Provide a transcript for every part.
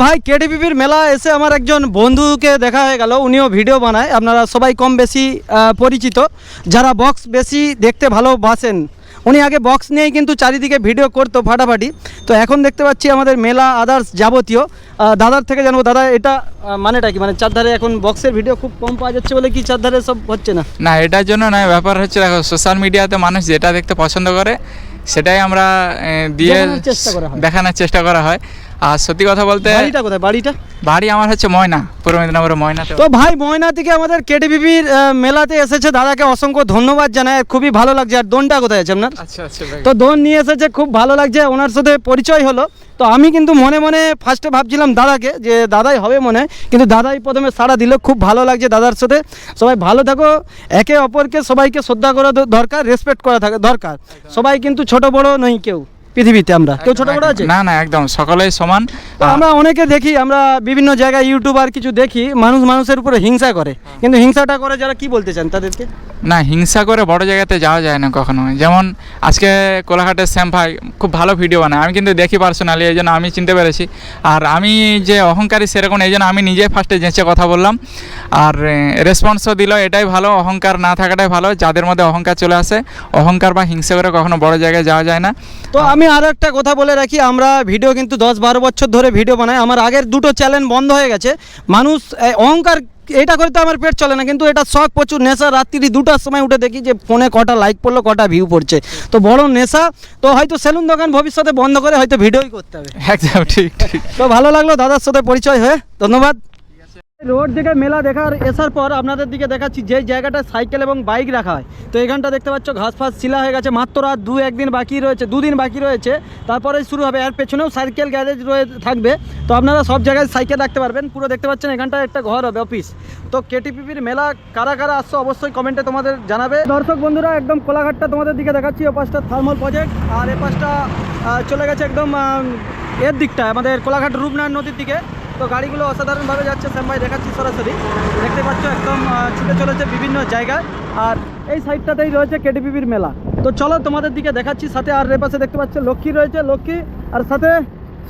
ভাই কেটিপিপির মেলা এসে আমার একজন বন্ধুকে দেখা হয়ে গেল, উনিও ভিডিও বানায়, আপনারা সবাই কম বেশি পরিচিত, যারা বক্স বেশি দেখতে ভালোবাসেন। উনি আগে বক্স নিয়েই কিন্তু চারিদিকে ভিডিও করতো ফাটাফাটি, তো এখন দেখতে পাচ্ছি আমাদের মেলা আদার্স যাবতীয় দাদার থেকে জানবো। দাদা এটা মানেটা কি, মানে চারধারে এখন বক্সের ভিডিও খুব কম পাওয়া যাচ্ছে বলে কি চারধারে সব হচ্ছে না? না, এটার জন্য নয়, ব্যাপার হচ্ছে দেখো সোশ্যাল মিডিয়াতে মানুষ যেটা দেখতে পছন্দ করে সেটাই আমরা দিয়ে দেখানোর চেষ্টা করা হয়। আর সত্যি কথা বলতে বাড়িটা কোথায়? বাড়ি আমার হচ্ছে ময়না, পূর্ব মেদিনীপুরের ময়নাতে। তো ভাই ময়না থেকে আমাদের কেটিপিপির মেলাতে এসেছে, দাদাকে অসংখ্য ধন্যবাদ জানাই, খুবই ভালো লাগছে। আর দোনটা কোথায় আছে আপনার? আচ্ছা, তো দোন নিয়ে এসেছে, খুব ভালো লাগছে, ওনার সাথে পরিচয় হলো। তো আমি কিন্তু মনে মনে ফার্স্টে ভাবছিলাম দাদাকে, যে দাদাই হবে মনে, কিন্তু দাদাই প্রথমে সাড়া দিল। খুব ভালো লাগছে দাদার সাথে। সবাই ভালো থাকো, একে অপরকে সবাইকে শ্রদ্ধা করা দরকার, রেসপেক্ট করা দরকার। সবাই কিন্তু ছোট বড় নই কেউ পৃথিবীতে, আমরা কেউ ছোট বড় আছে না, একদম সকলেই সমান। আমরা অনেকে দেখি, আমরা বিভিন্ন জায়গায় ইউটিউবার কিছু দেখি, মানুষের উপরে হিংসা করে, কিন্তু হিংসাটা করে যারা, কি বলতে চান তাদেরকে? না, হিংসা করে বড় জায়গাতে যাওয়া যায় না কখনো। যেমন আজকে কোলাঘাটের শ্যাম ভাই খুব ভালো ভিডিও বানায়, আমি কিন্তু দেখি পার্সোনালি, এই জন্য আমি চিনতে পেরেছি। আর আমি যে অহংকারী সেরকম, এই জন্য আমি নিজে ফার্স্টে যেচে কথা বললাম, আর রেসপন্সও দিল। এটাই ভালো, অহংকার না থাকাটাই ভালো। যাদের মধ্যে অহংকার চলে আসে, অহংকার বা হিংসা করে কখনো বড় জায়গায় যাওয়া যায় না। তো আমি আরও একটা কথা বলে রাখি, আমরা ভিডিও কিন্তু 10-12 বছর ধরে ভিডিও বানাই। আমার আগের দুটো চ্যানেল বন্ধ হয়ে গেছে। মানুষ অহংকার এটা করে তো আমার পেট চলে না, কিন্তু এটা শখ, প্রচুর নেশা। রাত্রি 2টার সময় উঠে দেখি যে ফোনে কটা লাইক পড়লো, কটা ভিউ পড়ছে, তো বড় নেশা। তো হয়তো সেলুন দোকান ভবিষ্যতে বন্ধ করে হয়তো ভিডিওই করতে হবে। একদম ঠিক। তো ভালো লাগলো দাদার সাথে পরিচয় হয়ে, ধন্যবাদ। রোড দিকে মেলা দেখার আসার পর আপনাদের দিকে দেখাচ্ছি যে জায়গাটা সাইকেল এবং বাইক রাখা হয়। তো এখানটা দেখতে পাচ্ছ ঘাস ফাঁস ছিলা হয়ে গেছে, মাত্র আর 2-1 দিন বাকি রয়েছে, 2 দিন বাকি রয়েছে, তারপরে শুরু হবে। আর পেছনেও সাইকেল গ্যারেজ থাকবে, তো আপনারা সব জায়গায় সাইকেল রাখতে পারবেন। পুরো দেখতে পাচ্ছেন এখানটা একটা ঘর হবে, অফিস। তো কেটিপিপির মেলা কারা কারা আসছো অবশ্যই কমেন্টে তোমাদের জানাবে। দর্শক বন্ধুরা, একদম কোলাঘাটটা তোমাদের দিকে দেখাচ্ছি, ও পাশটা থার্মাল প্রজেক্ট, আর এ পাশটা চলে গেছে একদম এর দিকটা, আমাদের কোলাঘাট রূপনারায়ণ নদীর দিকে। তো গাড়িগুলো অসাধারণভাবে যাচ্ছে, শ্যাম ভাই দেখাচ্ছি সরাসরি, দেখতে পাচ্ছ একদম ছুটে চলেছে বিভিন্ন জায়গায়। আর এই সাইডটাতেই রয়েছে কেটিপিপির মেলা। তো চলো তোমাদের দিকে দেখাচ্ছি সাথে। আর এ পাশে দেখতে পাচ্ছ লক্ষ্মী রয়েছে, লক্ষ্মী, আর সাথে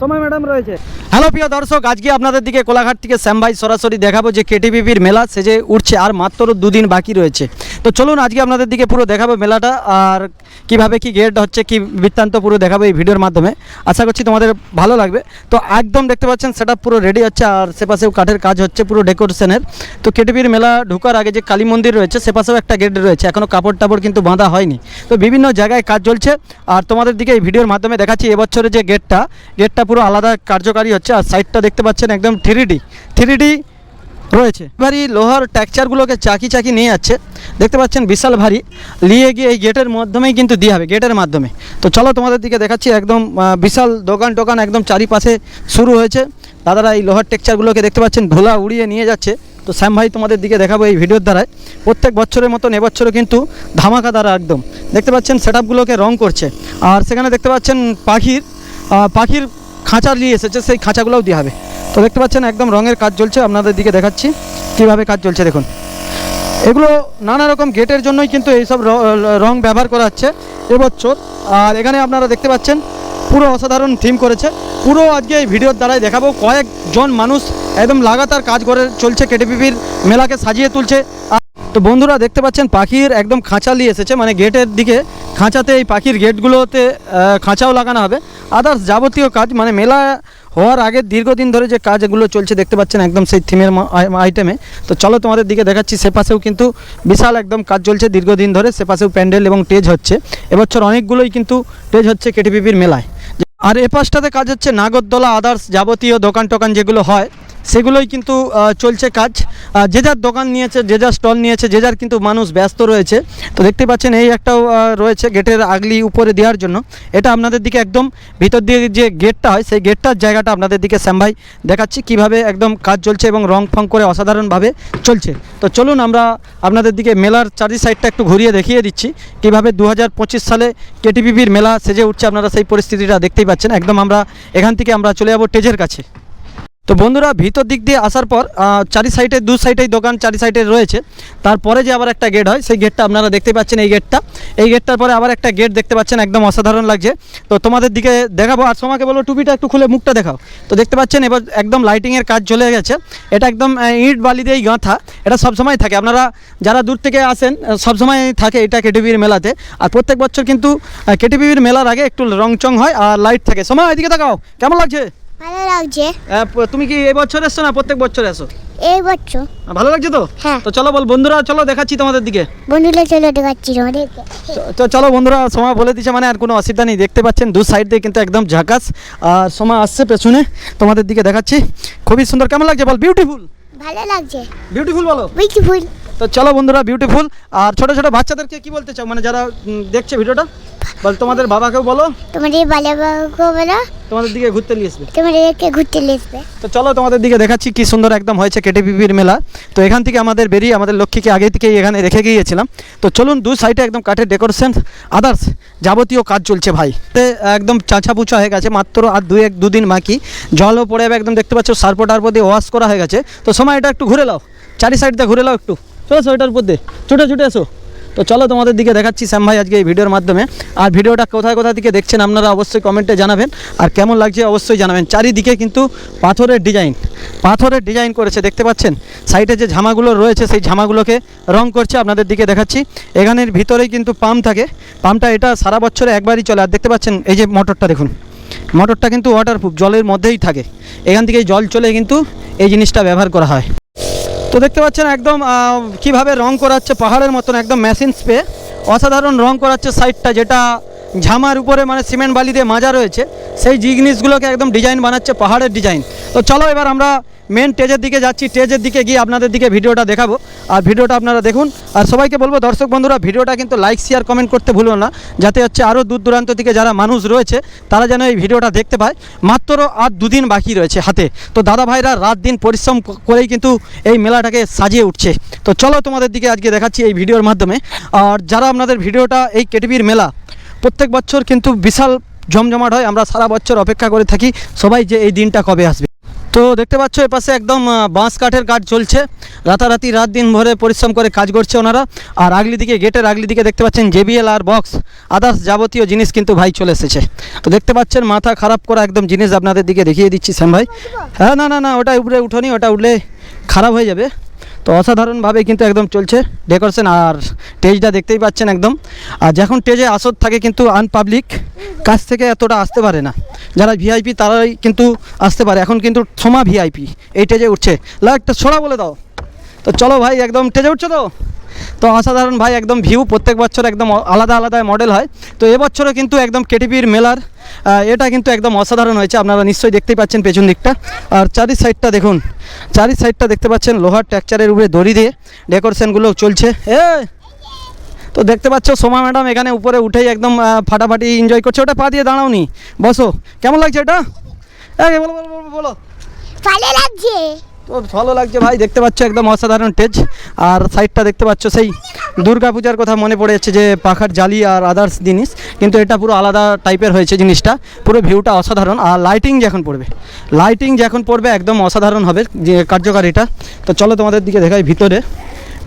সময় ম্যাডাম রয়েছে। হ্যালো প্রিয় দর্শক, আজকে আপনাদের দিকে কোলাঘাট থেকে শ্যাম ভাই সরাসরি দেখাবো যে কেটিপিপির মেলা সেজে উঠছে, আর মাত্র 2 দিন বাকি রয়েছে। তো চলুন আজকে আপনাদের দিকে পুরো দেখাবো মেলাটা, আর কিভাবে কি গেট হচ্ছে, কি বৃত্তান্ত পুরো দেখাবো এই ভিডিওর মাধ্যমে। আশা করছি তোমাদের ভালো লাগবে। তো একদম দেখতে পাচ্ছেন সেটআপ পুরো রেডি হচ্ছে, আর সেপাশেও কাঠের কাজ হচ্ছে পুরো ডেকোরেশনের। তো কেটিপির মেলা ঢোকার আগে যে কালী মন্দির রয়েছে, সেপাশেও একটা গেট রয়েছে, এখনও কাপড় টাপড় কিন্তু বাঁধা হয়নি। তো বিভিন্ন জায়গায় কাজ চলছে, আর তোমাদের দিকে এই ভিডিওর মাধ্যমে দেখাচ্ছি এবছরের যে গেটটা পুরো আলাদা কার্যকারী হচ্ছে। আর সাইডটা দেখতে পাচ্ছেন একদম 3D রয়েছে। ভারী লোহার টেক্সচারগুলোকে চাকি নিয়ে যাচ্ছে, দেখতে পাচ্ছেন বিশাল ভারী, নিয়ে গিয়ে এই গেটের মাধ্যমেই কিন্তু দিয়ে হবে, গেটের মাধ্যমে। তো চলো তোমাদের দিকে দেখাচ্ছি, একদম বিশাল দোকান একদম চারিপাশে শুরু হয়েছে। দাদারা এই লোহার টেক্সচারগুলোকে দেখতে পাচ্ছেন ধুলা উড়িয়ে নিয়ে যাচ্ছে। তো শ্যাম ভাই তোমাদের দিকে দেখাবো এই ভিডিওর দ্বারায়। প্রত্যেক বছরের মতন এবছরও কিন্তু ধামাকা দ্বারা একদম দেখতে পাচ্ছেন সেটআপগুলোকে রং করছে। আর সেখানে দেখতে পাচ্ছেন পাখির খাঁচা নিয়ে এসেছে, সেই খাঁচাগুলোও দেওয়া হবে। তো দেখতে পাচ্ছেন একদম রঙের কাজ চলছে, আপনাদের দিকে দেখাচ্ছি কিভাবে কাজ চলছে দেখুন। এগুলো নানা রকম গেটের জন্যই কিন্তু এইসব রং ব্যবহার করা হচ্ছে এবছর। আর এখানে আপনারা দেখতে পাচ্ছেন পুরো অসাধারণ থিম করেছে। পুরো আজকে এই ভিডিওর দ্বারাই দেখাবো, কয়েকজন মানুষ একদম লাগাতার কাজ করে চলছে, কেটিপিপির মেলাকে সাজিয়ে তুলছে। তো বন্ধুরা দেখতে পাচ্ছেন পাখির একদম খাঁচা নিয়ে এসেছে, মানে গেটের দিকে খাঁচাতে এই পাখির গেটগুলোতে খাঁচাও লাগানো হবে। আদার্স যাবতীয় কাজ, মানে মেলা হওয়ার আগে দীর্ঘদিন ধরে যে কাজগুলো চলছে দেখতে পাচ্ছেন একদম সেই থিমের আইটেমে। তো চলো তোমাদের দিকে দেখাচ্ছি, সেপাশেও কিন্তু বিশাল একদম কাজ চলছে দীর্ঘদিন ধরে, সেপাশেও প্যান্ডেল এবং স্টেজ হচ্ছে। এবছর অনেকগুলোই কিন্তু স্টেজ হচ্ছে কেটিপিপির মেলায়। আর এ পাশটাতে কাজ হচ্ছে নাগরদোলা, আদার্স যাবতীয় দোকান যেগুলো হয় সেগুলোই কিন্তু চলছে কাজ। যে যার দোকান নিয়েছে, যে যার স্টল নিয়েছে, যে যার কিন্তু মানুষ ব্যস্ত রয়েছে। তো দেখতে পাচ্ছেন এই একটাও রয়েছে গেটের আগলি উপরে দেওয়ার জন্য। এটা আপনাদের দিকে একদম ভিতর দিয়ে যে গেটটা হয়, সেই গেটটার জায়গাটা আপনাদের দিকে শ্যাম ভাই দেখাচ্ছি কিভাবে একদম কাজ চলছে এবং রং ফং করে অসাধারণভাবে চলছে। তো চলুন আমরা আপনাদের দিকে মেলার চারি সাইডটা একটু ঘুরিয়ে দেখিয়ে দিচ্ছি কিভাবে 2025 সালে কেটিপিপির মেলা সেজে উঠছে। আপনারা সেই পরিস্থিতিটা দেখতেই পাচ্ছেন। একদম আমরা এখান থেকে আমরা চলে যাবো স্টেজের কাছে। তো বন্ধুরা ভিতর দিক দিয়ে আসার পর চারি সাইডে দু সাইডেই দোকান চারি সাইডে রয়েছে। তারপরে যে আবার একটা গেট হয় সেই গেটটা আপনারা দেখতে পাচ্ছেন, এই গেটটার পরে আবার একটা গেট দেখতে পাচ্ছেন, একদম অসাধারণ লাগছে। তো তোমাদের দিকে দেখাবো, আর সোমাকে বলো টুপিটা একটু খুলে মুখটা দেখাও। তো দেখতে পাচ্ছেন এবার একদম লাইটিংয়ের কাজ চলে গেছে। এটা একদম ইট বালি দিয়েই গাঁথা, এটা সবসময় থাকে। আপনারা যারা দূর থেকে আসেন সবসময় থাকে এটা কেটিভির মেলাতে। আর প্রত্যেক বছর কিন্তু কেটিভির মেলার আগে একটু রংচং হয় আর লাইট থাকে। সময় এদিকে দেখাও, কেমন লাগছে? ভালো লাগছে। তুমি কি এই বছর এসছো না প্রত্যেক বছর এসো? এই বছর। ভালো লাগছে তো? হ্যাঁ। তো চলো বন্ধুরা, চলো দেখাচ্ছি তোমাদের দিকে। বন্ধুরা চলে দেখাচ্ছি তোমাদেরকে। তো চলো বন্ধুরা, সময় বলে দিচ্ছে মানে আর কোনো অসুবিধা নেই। দেখতে পাচ্ছেন দু সাইড দিয়ে কিন্তু একদম ঝাকাস, আর সময় আসছে পেছনে, তোমাদের দিকে দেখাচ্ছি। খুবই সুন্দর, কেমন লাগছে বল? বিউটিফুল, ভালো লাগছে। বিউটিফুল বলো। বিউটিফুল। তো চলো বন্ধুরা, বিউটিফুল। আর ছোট ছোট বাচ্চাদেরকে কি বলতে চাও, মানে যারা দেখছে ভিডিওটা, বল তোমাদের বাবাকেও বলো, তোমাদের বাবাকে বলো তোমাদের দিকে ঘুরতে নিয়ে আসবে। তোমাদেরকে ঘুরতে নিয়ে আসবে। তো চলো তোমাদের দিকে দেখাচ্ছি কি সুন্দর একদম হয়েছে কেটিভির মেলা। তো এখান থেকে আমাদের বেরিয়ে আমাদের লক্ষ্মীকে আগে থেকেই এখানে রেখে গিয়েছিলাম। তো চলুন, দু সাইডে একদম কাঠের ডেকোরেশন আদার্স যাবতীয় কাজ চলছে ভাই। একদম চাঁচা পুচা হয়ে গেছে, মাত্র আর দুদিন বাকি। জলও পড়ে যাবে একদম, দেখতে পাচ্ছ সার্পো টার্পো দিয়ে ওয়াশ করা হয়ে গেছে। তো সময় এটা একটু ঘুরে লাও, চারি সাইড দিয়ে ঘুরে লাও একটু, চলো ওইটার উপর দিয়ে ছুটে এসো। তো চলো তোমাদের দিকে দেখাচ্ছি শ্যাম ভাই আজকে এই ভিডিওর মাধ্যমে। আর ভিডিওটা কোথায় থেকে দেখছেন আপনারা অবশ্যই কমেন্টে জানাবেন, আর কেমন লাগছে অবশ্যই জানাবেন। চারিদিকে কিন্তু পাথরের ডিজাইন করেছে, দেখতে পাচ্ছেন সাইডে যে ঝামাগুলো রয়েছে সেই ঝামাগুলোকে রং করছে। আপনাদের দিকে দেখাচ্ছি, এখানের ভিতরেই কিন্তু পাম্প থাকে। পাম্পটা এটা সারা বছরে একবারই চলে। আর দেখতে পাচ্ছেন এই যে মোটরটা দেখুন, মোটরটা কিন্তু ওয়াটারপ্রুফ, জলের মধ্যেই থাকে। এখান থেকেই জল চলে কিন্তু এই জিনিসটা ব্যবহার করা হয়। তো দেখতে পাচ্ছেন একদম কিভাবে রং করাচ্ছে, পাহাড়ের মতন একদম মেশিন স্প্রে, অসাধারণ রং করাচ্ছে সাইডটা, যেটা ঝামার উপরে মানে সিমেন্ট বালি দিয়ে মাজা রয়েছে সেই জিনিসগুলোকে একদম ডিজাইন বানাচ্ছে, পাহাড়ের ডিজাইন। তো চলো এবার আমরা মেন স্টেজের দিকে যাচ্ছি, স্টেজের দিকে গিয়ে আপনাদের দিকে ভিডিওটা দেখাবো। আর ভিডিওটা আপনারা দেখুন, আর সবাইকে বলবো দর্শক বন্ধুরা ভিডিওটা কিন্তু লাইক শেয়ার কমেন্ট করতে ভুলো না, যাতে হচ্ছে আরও দূর দূরান্ত থেকে যারা মানুষ রয়েছে তারা যেন এই ভিডিওটা দেখতে পায়। মাত্র আর দুদিন বাকি রয়েছে হাতে। তো দাদা ভাইরা রাত দিন পরিশ্রম করেই কিন্তু এই মেলাটাকে সাজিয়ে উঠছে। তো চলো তোমাদের দিকে আজকে দেখাচ্ছি এই ভিডিওর মাধ্যমে। আর যারা আপনাদের ভিডিওটা, এই কেটিভির মেলা প্রত্যেক বছর কিন্তু বিশাল জমজমাট হয়, আমরা সারা বছর অপেক্ষা করে থাকি সবাই যে এই দিনটা কবে আসবে। তো দেখতে পাচ্ছ এপাশে একদম বাঁশ কাঠের কাজ চলছে, রাতারাতি রাত দিন ভরে পরিশ্রম করে কাজ করছে ওনারা। আর আগলি দিকে, গেটের আগলি দিকে দেখতে পাচ্ছেন JBL আর বক্স আদার্স যাবতীয় জিনিস কিন্তু ভাই চলে এসেছে। তো দেখতে পাচ্ছেন মাথা খারাপ করা একদম জিনিস আপনাদের দিকে দেখিয়ে দিচ্ছি শ্যাম ভাই। হ্যাঁ না ওটা উপরে উঠোনি, ওটা উঠলে খারাপ হয়ে যাবে। তো অসাধারণভাবে কিন্তু একদম চলছে ডেকোরেশন। আর স্টেজটা দেখতেই পাচ্ছেন একদম। আর যখন স্টেজে আসর থাকে কিন্তু আনপাবলিক কাছ থেকে এতটা আসতে পারে না, যারা VIP তারাই কিন্তু আসতে পারে। এখন কিন্তু সোমা VIP এই স্টেজে উঠছে, একটা ছোড়া বলে দাও। তো চলো ভাই, একদম স্টেজে উঠছে তো অসাধারণ ভাই একদম ভিউ। প্রত্যেক বছর একদম আলাদা মডেল হয়। তো এবছরও কিন্তু একদম কেটিভির মেলার এটা কিন্তু একদম অসাধারণ হয়েছে, আপনারা নিশ্চয়ই দেখতেই পাচ্ছেন পেছন দিকটা। আর চারি সাইডটা দেখুন, চারি সাইডটা দেখতে পাচ্ছেন লোহার টেক্সচারের উপরে দড়ি দিয়ে ডেকোরেশনগুলো চলছে। তো দেখতে পাচ্ছ সোমা ম্যাডাম এখানে উপরে উঠেই একদম ফাটাফাটি এনজয় করছে। ওটা পা দিয়ে দাঁড়াও নি, বসো। কেমন লাগছে এটা? বলো। ভালো লাগছে। তো ভালো লাগছে ভাই, দেখতে পাচ্ছ একদম অসাধারণ স্টেজ। আর সাইডটা দেখতে পাচ্ছ সেই দুর্গা পূজার কথা মনে পড়ে যাচ্ছে, যে পাখার জালি আর আদার্স জিনিস, কিন্তু এটা পুরো আলাদা টাইপের হয়েছে জিনিসটা। পুরো ভিউটা অসাধারণ। আর লাইটিং যখন পড়বে একদম অসাধারণ হবে যে কার্যকারিতা। তো চলো তোমাদের দিকে দেখাই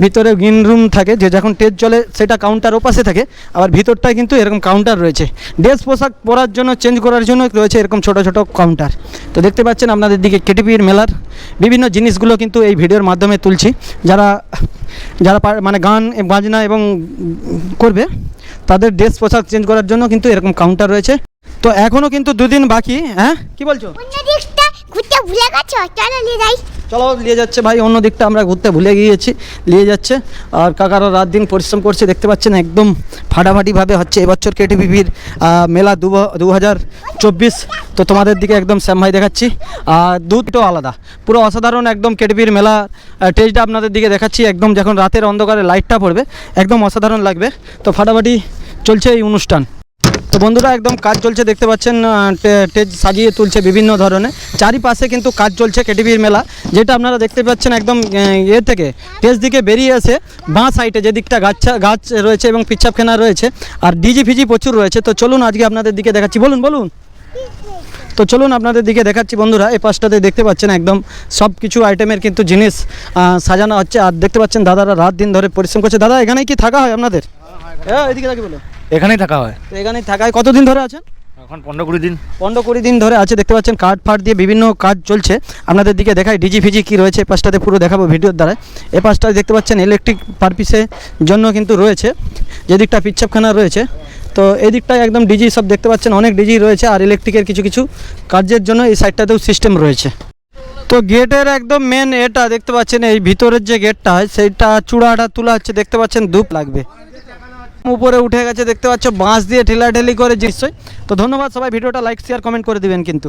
ভিতরে গ্রিন রুম থাকে, যে যখন স্টেজ চলে সেটা কাউন্টার ওপাশে থাকে। আবার ভিতরটায় কিন্তু এরকম কাউন্টার রয়েছে, ড্রেস পোশাক পরার জন্য, চেঞ্জ করার জন্য রয়েছে এরকম ছোট কাউন্টার। তো দেখতে পাচ্ছেন আপনাদের দিকে কেটিভির মেলার বিভিন্ন জিনিসগুলো কিন্তু এই ভিডিওর মাধ্যমে তুলছি। যারা মানে গান বাজনা এবং করবে তাদের ড্রেস পোশাক চেঞ্জ করার জন্য কিন্তু এরকম কাউন্টার রয়েছে। তো এখনও কিন্তু দুদিন বাকি। হ্যাঁ কি বলছো? ঘুরতে ভুলে গেছো, চলো নিয়ে যাই। চলো নিয়ে যাচ্ছে ভাই, অন্য দিকটা আমরা ঘুরতে ভুলে গিয়েছি, নিয়ে যাচ্ছে। আর কাকারা রাত দিন পরিশ্রম করছে, দেখতে পাচ্ছেন একদম ফাটাফাটিভাবে হচ্ছে এবছর কেটিভির মেলা 2024। তো তোমাদের দিকে একদম শ্যাম ভাই দেখাচ্ছি। আর দুটো আলাদা, পুরো অসাধারণ একদম কেটিভির মেলা স্টেজটা আপনাদের দিকে দেখাচ্ছি। একদম যখন রাতের অন্ধকারে লাইটটা পড়বে একদম অসাধারণ লাগবে। তো ফাটাফাটি চলছে এই অনুষ্ঠান। তো বন্ধুরা একদম কাজ চলছে, দেখতে পাচ্ছেন স্টেজ সাজিয়ে তুলছে বিভিন্ন ধরনের। চারিপাশে কিন্তু কাজ চলছে কেটিভির মেলা, যেটা আপনারা দেখতে পাচ্ছেন একদম থেকে স্টেজ দিকে বেরিয়ে এসে বাঁ সাইডে যে দিকটা গাছ রয়েছে এবং পিচ্ছাপখানা রয়েছে, আর ডিজি ফিজি প্রচুর রয়েছে। তো চলুন আজকে আপনাদের দিকে দেখাচ্ছি। বলুন। তো চলুন আপনাদের দিকে দেখাচ্ছি বন্ধুরা, এই পাশটাতে দেখতে পাচ্ছেন একদম সব কিছু আইটেমের কিন্তু জিনিস সাজানো হচ্ছে। আর দেখতে পাচ্ছেন দাদারা রাত দিন ধরে পরিশ্রম করছে। দাদা এখানেই কি থাকা হয় আপনাদের? হ্যাঁ, এদিকে থাকি বলো। এখানেই থাকা হয়। তো এখানেই থাকায় কতদিন ধরে আছেন? এখন 15-20 দিন। 15-20 দিন ধরে আছে। দেখতে পাচ্ছেন কাঠ ফাট দিয়ে বিভিন্ন কাজ চলছে। আপনাদের দিকে দেখাই ডিজি ফিজি কী রয়েছে, এ পাশটাতে পুরো দেখাবো ভিডিওর দ্বারা। এ পাশটায় দেখতে পাচ্ছেন ইলেকট্রিক পারপিসের জন্য কিন্তু রয়েছে, যে দিকটা পিচ্ছাপখানা রয়েছে। তো এই দিকটায় একদম ডিজি সব দেখতে পাচ্ছেন, অনেক ডিজি রয়েছে। আর ইলেকট্রিকের কিছু কিছু কাজের জন্য এই সাইডটাতেও সিস্টেম রয়েছে। তো গেটের একদম মেন এটা দেখতে পাচ্ছেন, এই ভিতরের যে গেটটা হয় সেইটা চূড়াটা তোলা হচ্ছে। দেখতে পাচ্ছেন ধূপ লাগবে, উপরে উঠে গেছে দেখতে পাচ্ছ, বাঁশ দিয়ে ঠেলাঠেলি করে নিশ্চয়ই। তো ধন্যবাদ সবাই, ভিডিওটা লাইক শেয়ার কমেন্ট করে দিবেন কিন্তু।